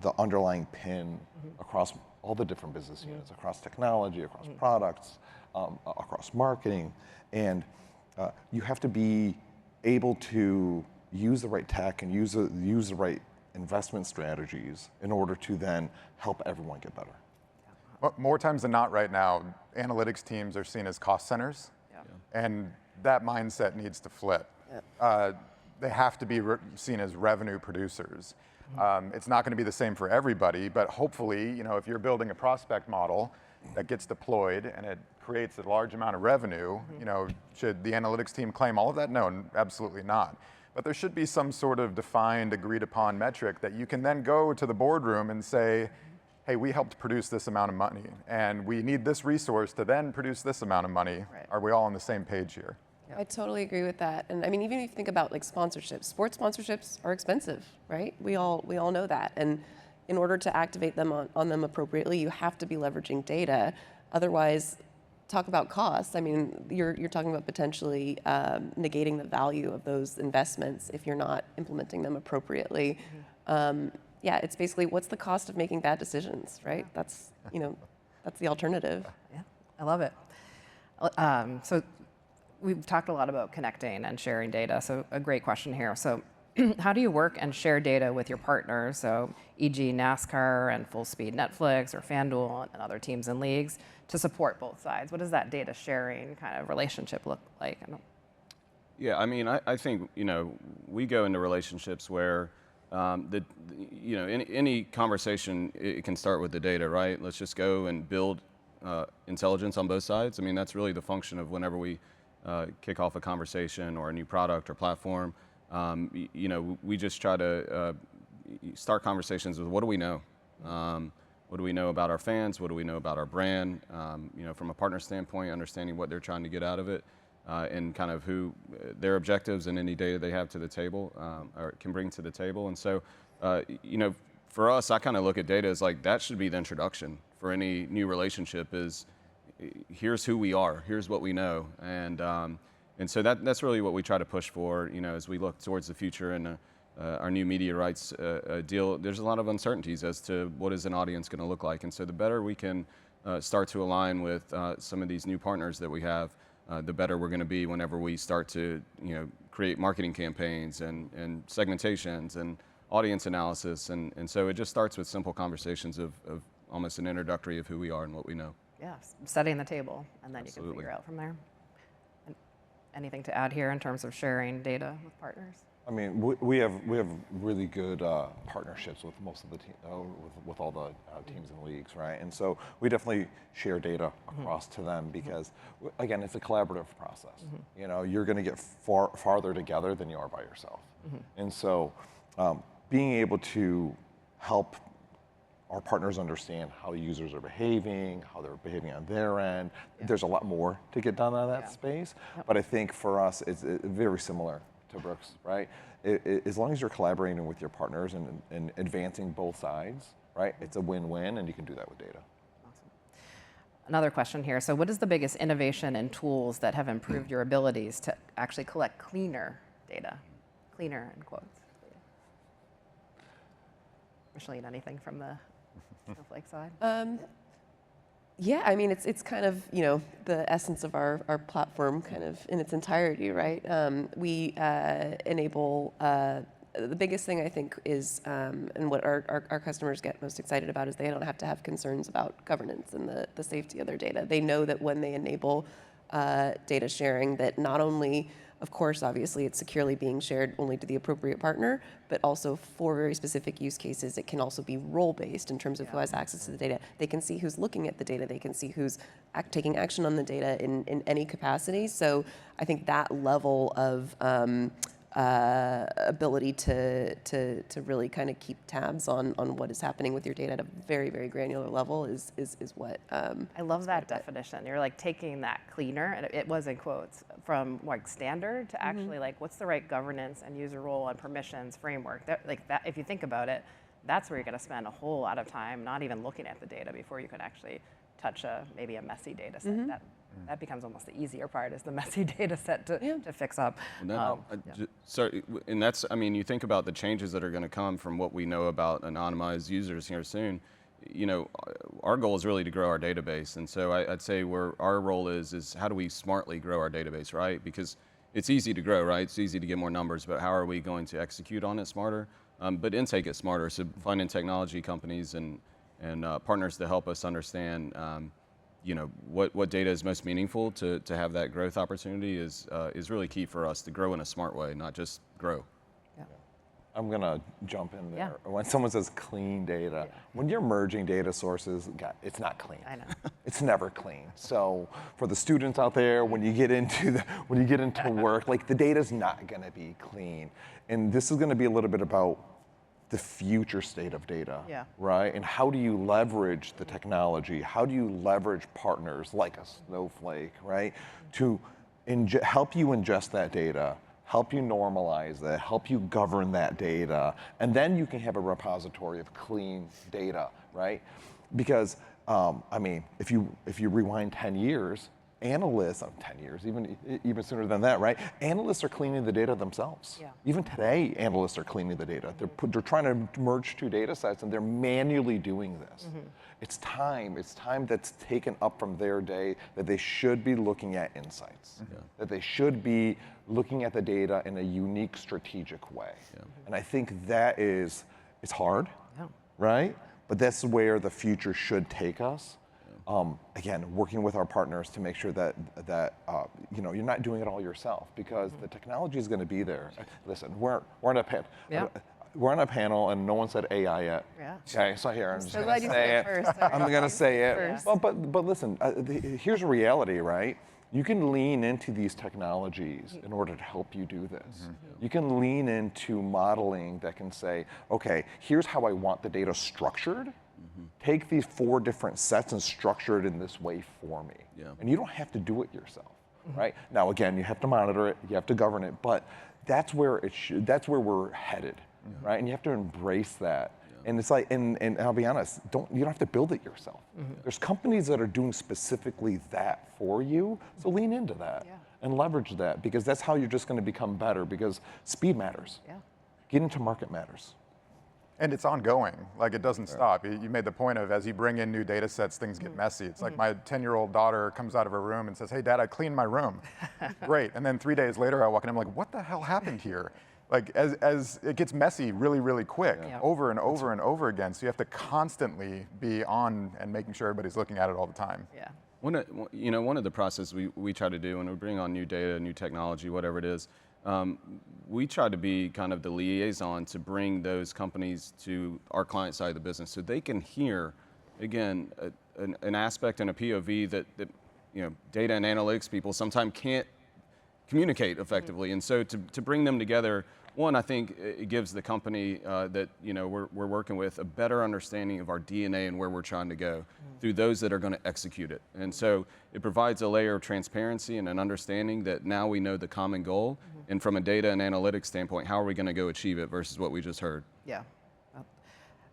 the underlying pin across all the different business units, across technology, across products, across marketing. And you have to be able to use the right tech and use the right investment strategies in order to then help everyone get better. Well, more times than not right now, analytics teams are seen as cost centers, and that mindset needs to flip. They have to be seen as revenue producers. It's not going to be the same for everybody, but hopefully, you know, if you're building a prospect model that gets deployed and it creates a large amount of revenue, you know, should the analytics team claim all of that? No, absolutely not. But there should be some sort of defined, agreed upon metric that you can then go to the boardroom and say, hey, we helped produce this amount of money, and we need this resource to then produce this amount of money. Right. Are we all on the same page here? I totally agree with that. And I mean, even if you think about like sponsorships, sports sponsorships are expensive, right? We all know that. And in order to activate them on them appropriately, you have to be leveraging data. Otherwise, talk about costs. I mean, you're talking about potentially negating the value of those investments if you're not implementing them appropriately. Yeah, it's basically what's the cost of making bad decisions, right? That's that's the alternative. Yeah, I love it. So we've talked a lot about connecting and sharing data. So a great question here. So how do you work and share data with your partners? So e.g. NASCAR and Full Speed Netflix or FanDuel and other teams and leagues to support both sides. What does that data sharing kind of relationship look like? Yeah, I mean, I think, we go into relationships where any conversation, it can start with the data, right? Let's just go and build intelligence on both sides. I mean, that's really the function of whenever we kick off a conversation or a new product or platform. We just try to start conversations with what do we know? What do we know about our fans? What do we know about our brand? From a partner standpoint, understanding what they're trying to get out of it and kind of who their objectives and any data they have to the table or can bring to the table. And so, for us, I kind of look at data as like that should be the introduction for any new relationship is here's who we are, here's what we know. And so that's really what we try to push for, as we look towards the future and our new media rights deal. There's a lot of uncertainties as to what is an audience going to look like. And so the better we can start to align with some of these new partners that we have, the better we're going to be whenever we start to create marketing campaigns and segmentations and audience analysis. And so it just starts with simple conversations of almost an introductory of who we are and what we know. Yeah, setting the table, and then Absolutely. You can figure out from there. Anything to add here in terms of sharing data with partners? I mean, we have really good partnerships with most of the with all the teams and leagues, right? And so we definitely share data across to them because, again, it's a collaborative process. You're going to get farther together than you are by yourself. And so, being able to help our partners understand how users are behaving, how they're behaving on their end. There's a lot more to get done out of that space, but I think for us, it's very similar to Brooks, right? As long as you're collaborating with your partners and advancing both sides, right? It's a win-win, and you can do that with data. Awesome. Another question here. So what is the biggest innovation in tools that have improved your abilities to actually collect cleaner data? Cleaner, in quotes. Micheline, anything from the Snowflake side? Yeah, I mean, it's kind of, the essence of our platform kind of in its entirety, right? We enable, the biggest thing I think is, and what our customers get most excited about is they don't have to have concerns about governance and the safety of their data. They know that when they enable data sharing, that not only, of course, obviously, it's securely being shared only to the appropriate partner, but also for very specific use cases, it can also be role-based in terms of who has access to the data. They can see who's looking at the data. They can see who's taking action on the data in any capacity. So I think that level of ability to really kind of keep tabs on what is happening with your data at a very, very granular level is what I love that definition. You're like taking that cleaner, and it was in quotes, from like standard to actually like what's the right governance and user role and permissions framework. That, if you think about it, that's where you're going to spend a whole lot of time not even looking at the data before you can actually touch maybe a messy data set. That becomes almost the easier part, is the messy data set to fix up. And that's, I mean, you think about the changes that are going to come from what we know about anonymized users here soon. Our goal is really to grow our database. And so I'd say where our role is how do we smartly grow our database, right? Because it's easy to grow, right? It's easy to get more numbers, but how are we going to execute on it smarter? But intake it smarter. So finding technology companies and partners to help us understand what data is most meaningful to have that growth opportunity is really key for us to grow in a smart way, not just grow. Yeah. I'm going to jump in there. Yeah. When someone says clean data, when you're merging data sources, it's not clean. I know. It's never clean. So for the students out there, when you get into work, like the data's not going to be clean. And this is going to be a little bit about the future state of data, right? And how do you leverage the technology? How do you leverage partners like a Snowflake, right? To help you ingest that data, help you normalize it, help you govern that data, and then you can have a repository of clean data, right? Because, I mean, if you rewind 10 years, analysts, 10 years, even sooner than that, right? Analysts are cleaning the data themselves. Yeah. Even today, analysts are cleaning the data. They're trying to merge two data sets, and they're manually doing this. It's time that's taken up from their day that they should be looking at insights, that they should be looking at the data in a unique, strategic way. And I think it's hard, right? But that's where the future should take us. Again, working with our partners to make sure that you know, you're not doing it all yourself, because the technology is going to be there. Listen, we're on a panel. We're on a panel, and no one said AI yet. Okay, so here I'm just So going glad to you say said it. it first. I'm going to say it. First. Well, but listen, here's a reality, right? You can lean into these technologies in order to help you do this. You can lean into modeling that can say, okay, here's how I want the data structured. Take these 4 different sets and structure it in this way for me. And you don't have to do it yourself, right? Now, again, you have to monitor it, you have to govern it, but that's where that's where we're headed, right? And you have to embrace that. And it's like, and I'll be honest, you don't have to build it yourself. There's companies that are doing specifically that for you, so lean into that and leverage that, because that's how you're just going to become better, because speed matters. Getting to market matters. And it's ongoing, like it doesn't stop. You made the point of, as you bring in new data sets, things get messy. It's like my 10-year-old daughter comes out of her room and says, hey, Dad, I cleaned my room. Great, and then 3 days later I walk in, I'm like, what the hell happened here? Like, as it gets messy really, really quick, over and over and over again. So you have to constantly be on and making sure everybody's looking at it all the time. One of the processes we try to do when we bring on new data, new technology, whatever it is, we try to be kind of the liaison to bring those companies to our client side of the business, so they can hear, again, an aspect and a POV that you know, data and analytics people sometimes can't communicate effectively. And so to bring them together, one, I think it gives the company that we're working with a better understanding of our DNA and where we're trying to go through those that are going to execute it. And so it provides a layer of transparency and an understanding that now we know the common goal, and from a data and analytics standpoint, how are we going to go achieve it versus what we just heard.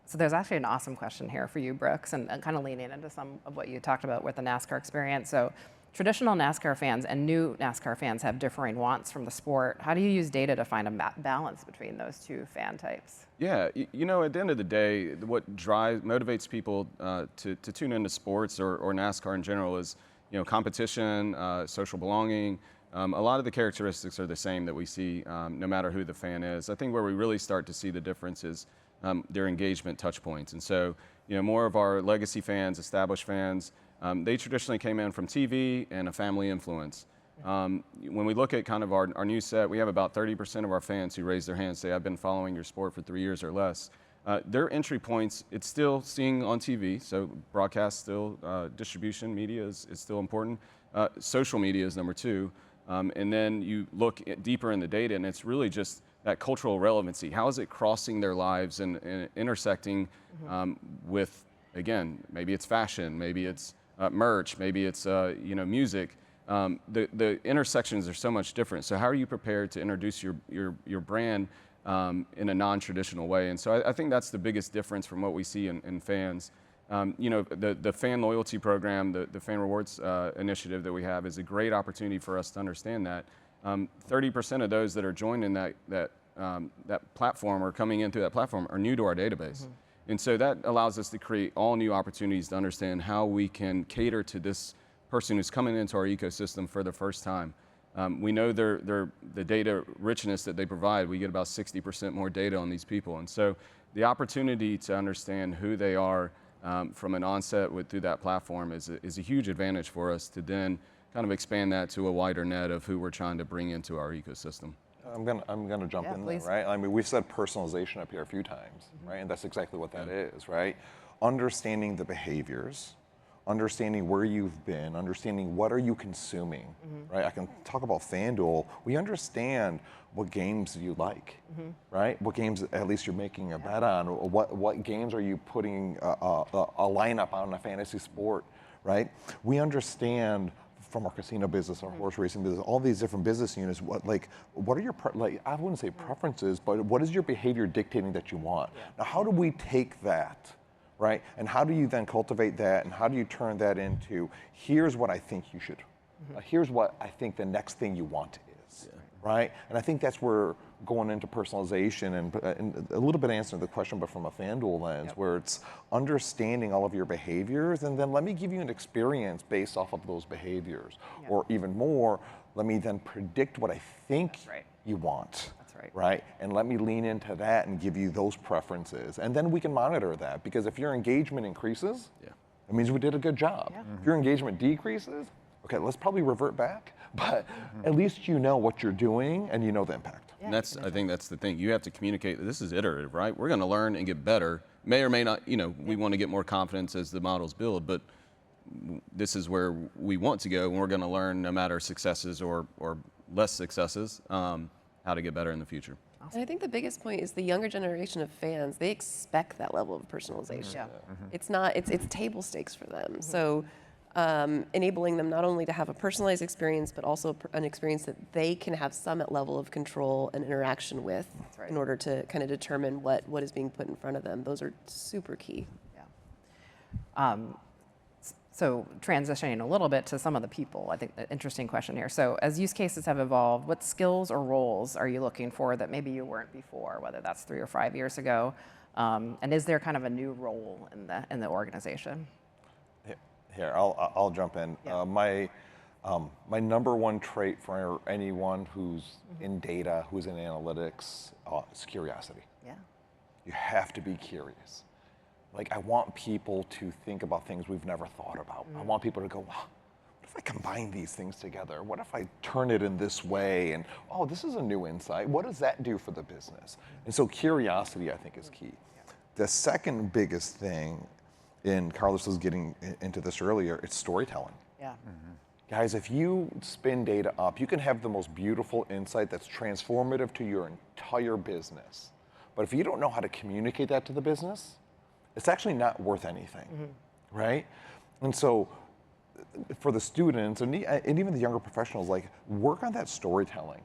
So there's actually an awesome question here for you, Brooks, and kind of leaning into some of what you talked about with the NASCAR experience. So traditional NASCAR fans and new NASCAR fans have differing wants from the sport. How do you use data to find a balance between those two fan types? Yeah, you know, at the end of the day, what motivates people to tune into sports or NASCAR in general is, you know, competition, social belonging. A lot of the characteristics are the same that we see no matter who the fan is. I think where we really start to see the difference is their engagement touch points. And so, you know, more of our legacy fans, established fans, they traditionally came in from TV and a family influence. When we look at kind of our new set, we have about 30% of our fans who raise their hands, say, I've been following your sport for 3 years or less. Their entry points, it's still seeing on TV, so broadcast still, distribution, media is still important. Social media is number 2. And then you look deeper in the data, and it's really just that cultural relevancy. How is it crossing their lives and intersecting with, again, maybe it's fashion, maybe it's merch, maybe it's music. The intersections are so much different. So how are you prepared to introduce your brand in a non-traditional way? And so I think that's the biggest difference from what we see in fans. The fan loyalty program, the fan rewards initiative that we have is a great opportunity for us to understand that 30% of those that are joining that platform or coming in through that platform are new to our database. And so that allows us to create all new opportunities to understand how we can cater to this person who's coming into our ecosystem for the first time. We know the data richness that they provide. We get about 60% more data on these people. And so the opportunity to understand who they are from an onset through that platform is a huge advantage for us to then kind of expand that to a wider net of who we're trying to bring into our ecosystem. I'm gonna jump in please. there, right? I mean, we've said personalization up here a few times, right? And that's exactly what that is, right? Understanding the behaviors, understanding where you've been, understanding what are you consuming, right? I can talk about FanDuel. We understand what games you like, right? What games at least you're making a bet on. What games are you putting a lineup on a fantasy sport, right? We understand from our casino business, our horse racing business, all these different business units, what are your, I wouldn't say preferences, but what is your behavior dictating that you want? Now, how do we take that, right? And how do you then cultivate that, and how do you turn that into, here's what I think you should, here's what I think the next thing you want is, right? And I think that's where going into personalization and a little bit answering the question, but from a FanDuel lens, where it's understanding all of your behaviors, and then let me give you an experience based off of those behaviors. Or even more, let me then predict what I think you want. Right? And let me lean into that and give you those preferences. And then we can monitor that, because if your engagement increases, it means we did a good job. If your engagement decreases, okay, let's probably revert back, but at least you know what you're doing and you know the impact. And I think that's the thing. You have to communicate that this is iterative, right? We're going to learn and get better. May or may not, we want to get more confidence as the models build, but this is where we want to go, and we're going to learn, no matter successes or less successes, how to get better in the future. And I think the biggest point is the younger generation of fans, they expect that level of personalization. It's not, it's table stakes for them. So enabling them not only to have a personalized experience, but also an experience that they can have some level of control and interaction with in order to kind of determine what is being put in front of them. Those are super key. So transitioning a little bit to some of the people, I think an interesting question here. So as use cases have evolved, what skills or roles are you looking for that maybe you weren't before, whether that's 3 or 5 years ago? And is there kind of a new role in the organization? Here, I'll jump in. My number one trait for anyone who's in data, who's in analytics, is curiosity. You have to be curious. Like, I want people to think about things we've never thought about. I want people to go, wow, what if I combine these things together? What if I turn it in this way? And, oh, this is a new insight. What does that do for the business? And so curiosity, I think, is key. The second biggest thing, and Carlos was getting into this earlier, it's storytelling. Guys, if you spin data up, you can have the most beautiful insight that's transformative to your entire business. But if you don't know how to communicate that to the business, it's actually not worth anything, right? And so for the students and even the younger professionals, like, work on that storytelling,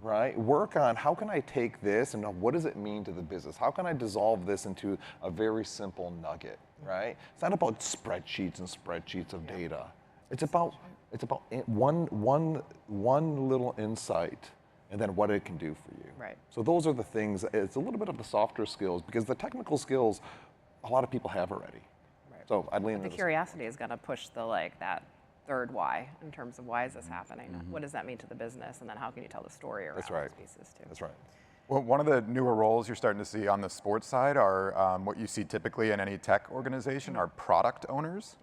right? Work on, how can I take this and what does it mean to the business? How can I dissolve this into a very simple nugget, right? It's not about spreadsheets and spreadsheets of data. It's about one little insight and then what it can do for you. So those are the things. It's a little bit of the softer skills, because the technical skills, a lot of people have already. So I'd lean into the curiosity is going to push that third why, in terms of why is this happening? What does that mean to the business? And then how can you tell the story around those pieces too? That's right. Well, one of the newer roles you're starting to see on the sports side are what you see typically in any tech organization are product owners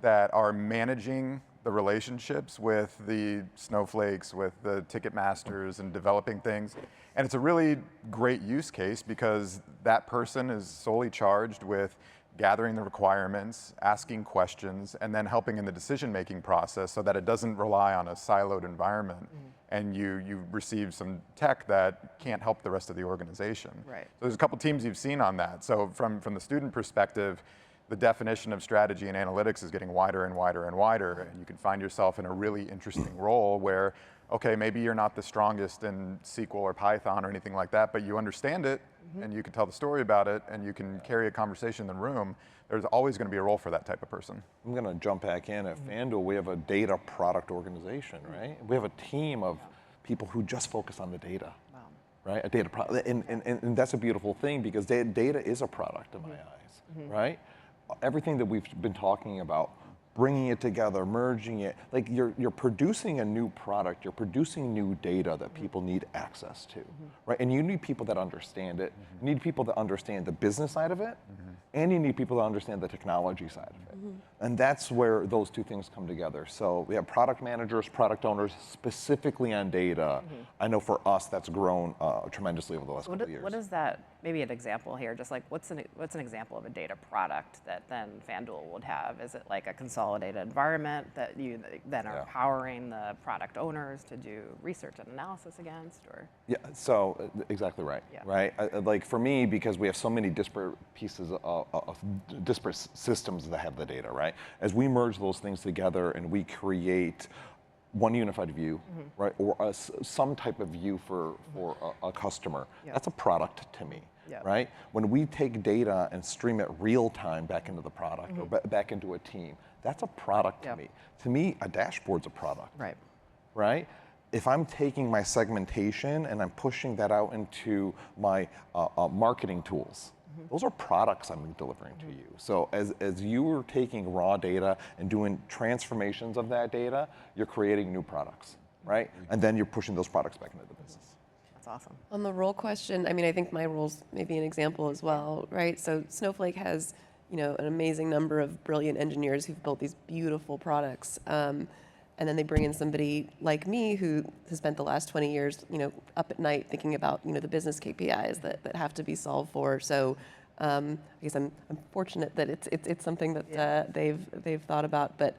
that are managing the relationships with the Snowflakes, with the Ticketmasters, and developing things. And it's a really great use case, because that person is solely charged with gathering the requirements, asking questions, and then helping in the decision-making process so that it doesn't rely on a siloed environment and you receive some tech that can't help the rest of the organization. So there's a couple teams you've seen on that. So from the student perspective, the definition of strategy and analytics is getting wider and wider and wider, and you can find yourself in a really interesting role where, okay, maybe you're not the strongest in SQL or Python or anything like that, but you understand it, and you can tell the story about it, and you can carry a conversation in the room. There's always going to be a role for that type of person. I'm going to jump back in. At FanDuel, we have a data product organization, right? We have a team of people who just focus on the data, right? A data product, and that's a beautiful thing, because data is a product in my eyes, right? Everything that we've been talking about, bringing it together, merging it, like you're producing a new product, you're producing new data that people need access to, right? And you need people that understand it. You need people that understand the business side of it, and you need people that understand the technology side of it. And that's where those two things come together. So we have product managers, product owners, specifically on data. I know for us, that's grown tremendously over the last couple of years. What is that, maybe an example here, just like what's an example of a data product that then FanDuel would have? Is it like a consultant consolidated environment that you then are Yeah. empowering the product owners to do research and analysis against, or? Yeah, so exactly right, Yeah. right? Like for me, because we have so many disparate pieces of disparate systems that have the data, right? As we merge those things together and we create one unified view, right, or some type of view for a customer, Yeah. that's a product to me, Yeah. right? When we take data and stream it real time back into the product or back into a team, that's a product Yeah. to me. To me, a dashboard's a product Right. right? If I'm taking my segmentation and I'm pushing that out into my marketing tools, those are products I'm delivering to you. So as you are taking raw data and doing transformations of that data, you're creating new products, right? And then you're pushing those products back into the business. That's awesome. On the role question, I mean, I think my role's maybe an example as well, right? So Snowflake has, an amazing number of brilliant engineers who've built these beautiful products. And then they bring in somebody like me who has spent the last 20 years, up at night thinking about, the business KPIs that have to be solved for. So I guess I'm fortunate that it's something that they've thought about. But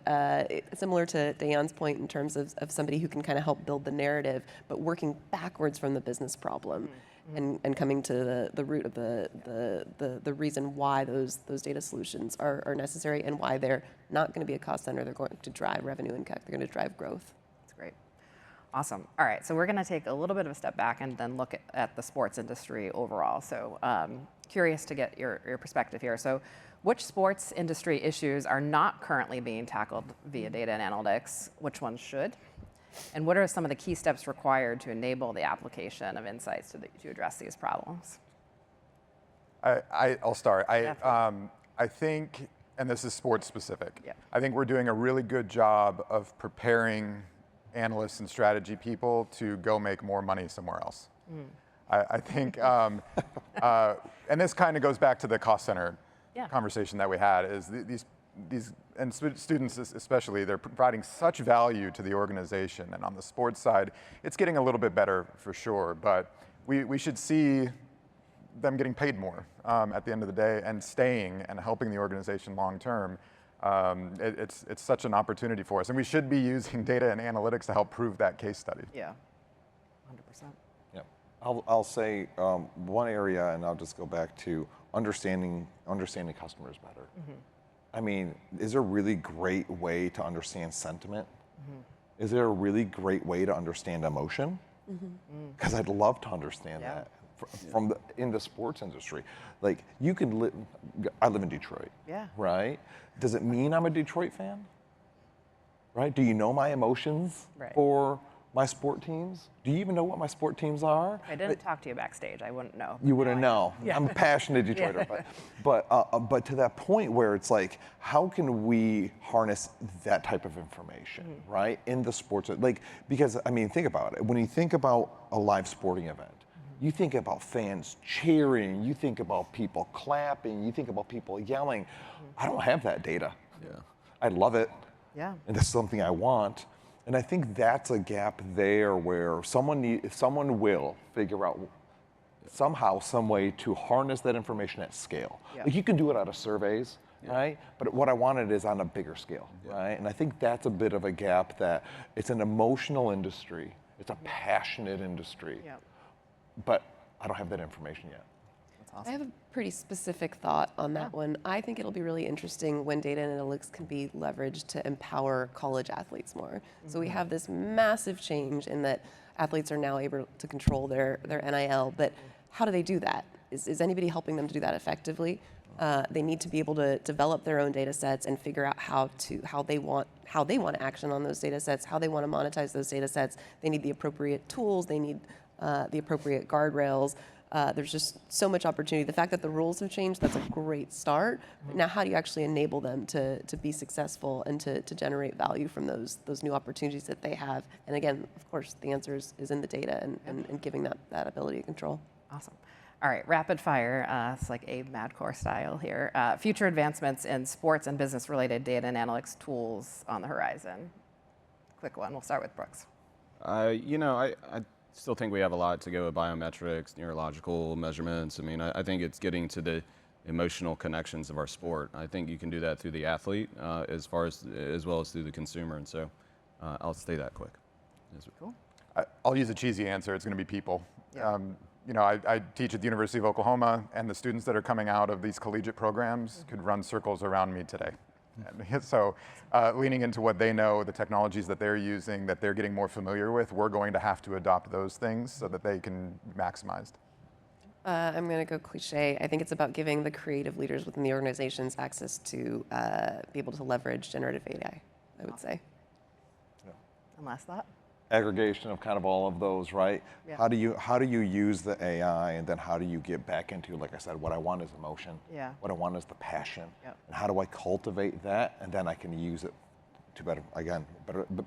similar to Dayan's point in terms of somebody who can kind of help build the narrative, but working backwards from the business problem. And coming to the root of the reason why those data solutions are necessary and why they're not going to be a cost center. They're going to drive revenue and they're going to drive growth. That's great. Awesome. All right, so we're going to take a little bit of a step back and then look at the sports industry overall. So curious to get your perspective here. So which sports industry issues are not currently being tackled via data and analytics? Which ones should? And what are some of the key steps required to enable the application of insights to address these problems? I'll start. Definitely. I think, and this is sports specific, Yeah. I think we're doing a really good job of preparing analysts and strategy people to go make more money somewhere else. I think, and this kind of goes back to the cost center Yeah. conversation that we had, is these and students especially, they're providing such value to the organization. And on the sports side, it's getting a little bit better for sure, but we should see them getting paid more at the end of the day and staying and helping the organization long term. It's such an opportunity for us, and we should be using data and analytics to help prove that case study. Yeah, 100%. Yeah, I'll say one area, and I'll just go back to understanding customers better. I mean, is there a really great way to understand sentiment? Is there a really great way to understand emotion? Because I'd love to understand that in the sports industry. Like, you can live, I live in Detroit, right? Does it mean I'm a Detroit fan? Right? Do you know my emotions for my sport teams? Do you even know what my sport teams are? I didn't talk to you backstage. I wouldn't know. You wouldn't know. Yeah. I'm a passionate Detroiter, but to that point where it's like, how can we harness that type of information, right, in the sports? Like, because I mean, think about it. When you think about a live sporting event, you think about fans cheering, you think about people clapping, you think about people yelling. I don't have that data. Yeah. I love it. Yeah. And that's something I want. And I think that's a gap there where someone will figure out somehow, some way to harness that information at scale. Yeah. Like, you can do it out of surveys, right? But what I wanted is on a bigger scale, right? And I think that's a bit of a gap, that it's an emotional industry, it's a passionate industry, but I don't have that information yet. That's awesome. I have a pretty specific thought on that one. I think it'll be really interesting when data analytics can be leveraged to empower college athletes more. So we have this massive change in that athletes are now able to control their NIL, but how do they do that? Is anybody helping them to do that effectively? They need to be able to develop their own data sets and figure out how they want to action on those data sets, how they want to monetize those data sets. They need the appropriate tools. They need the appropriate guardrails. There's just so much opportunity. The fact that the rules have changed, that's a great start. But now how do you actually enable them to be successful and to generate value from those new opportunities that they have? And again, of course, the answer is in the data and giving that ability to control. Awesome. All right, rapid fire. It's like Abe Madcore style here. Future advancements in sports and business-related data and analytics tools on the horizon. Quick one. We'll start with Brooks. I still think we have a lot to go with biometrics, neurological measurements. I mean, I think it's getting to the emotional connections of our sport. I think you can do that through the athlete as well as through the consumer. And so I'll stay that quick. Cool. I'll use a cheesy answer. It's going to be people. Yeah. You know, I teach at the University of Oklahoma, and the students that are coming out of these collegiate programs could run circles around me today. And so leaning into what they know, the technologies that they're using, that they're getting more familiar with, we're going to have to adopt those things so that they can be maximized. I'm going to go cliche. I think it's about giving the creative leaders within the organizations access to be able to leverage generative AI, I would say. And last thought? Aggregation of kind of all of those, right? Yeah. How do you use the AI, and then how do you get back into, like I said, what I want is emotion. Yeah. What I want is the passion. Yep. And how do I cultivate that, and then I can use it to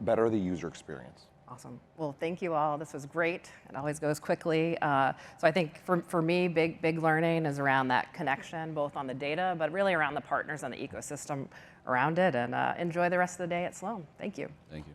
better the user experience. Awesome. Well, thank you all. This was great. It always goes quickly. So I think for me, big learning is around that connection, both on the data, but really around the partners and the ecosystem around it. And enjoy the rest of the day at Sloan. Thank you. Thank you.